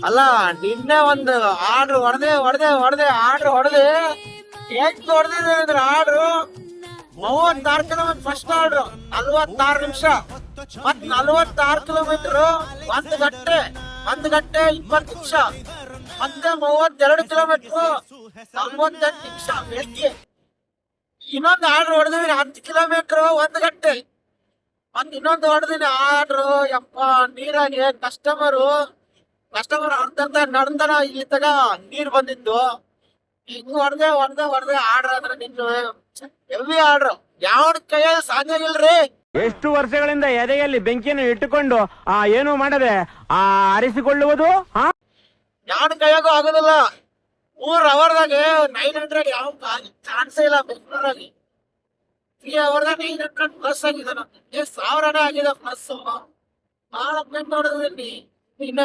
ಅಲ್ಲ ನಿನ್ನೆ ಒಂದು ಆರ್ಡ್ರ್ ಆರ್ಡ್ರ್ ಹೆಂಗ್ ಹೊಡೆದಿದೆ ಅಂದ್ರೆ ಆರ್ಡ್ರು 36 ಕಿಲೋಮೀಟರ್ ಫಸ್ಟ್ ಆರ್ಡ್ರು 46 ನಿಮಿಷ ಮತ್ 46 ಕಿಲೋಮೀಟರ್ 1 ಗಂಟೆ 20 ನಿಮಿಷ ಮತ್ತೆ 32 ಕಿಲೋಮೀಟರ್ 48 ನಿಮಿಷ ಬೆಳಿಗ್ಗೆ. ಇನ್ನೊಂದು ಆರ್ಡ್ರ್ ಹೊಡೆದಿವಿ 10 ಕಿಲೋಮೀಟರ್ 1 ಗಂಟೆ ಮತ್ ಇನ್ನೊಂದು ಹೊಡೆದಿನಿ ಆರ್ಡ್ರು. ಯಪ್ಪ ನೀರಾಗಿ ಕಸ್ಟಮರ್ ಅರ್ಧಂತ ನಡ್ದನ ಇಲ್ಲಿ ತಗ ನೀರ್ ಬಂದಿದ್ದು ಹಿಂಗ್ ಹೊಡೆದೆ ಆರ್ಡ್ರ್ ಅಂದ್ರೆ ನಿನ್ನ ಹೆವಿ ಆರ್ಡ್ರ್ ಯಾವ ಕೈಯಲ್ಲಿ ಸಾಧ್ಯ ಇಲ್ರಿ. ಎಷ್ಟು ವರ್ಷಗಳಿಂದ ಎದೆಯಲ್ಲಿ ಬೆಂಕಿಯನ್ನು ಇಟ್ಟುಕೊಂಡು ಏನು ಮಾಡದೆ ಆರಿಸಿಕೊಳ್ಳುವುದು ಯಾವ ಕೈಯಾಗೂ ಆಗೋದಿಲ್ಲ. 3 ಅವರ್ದಾಗೆ 900 ಯಾವ ಚಾನ್ಸೇ ಇಲ್ಲ. ಬೆಂಗಳೂರಾಗಿ 3 ಅವರ್ದಾಗ 900 ಪ್ಲಸ್ ಆಗಿದೆ. 1000 ಆಗಿದೆ ಪ್ಲಸ್. 4 ನೋಡಿದ್ರಿ ಇನ್ನ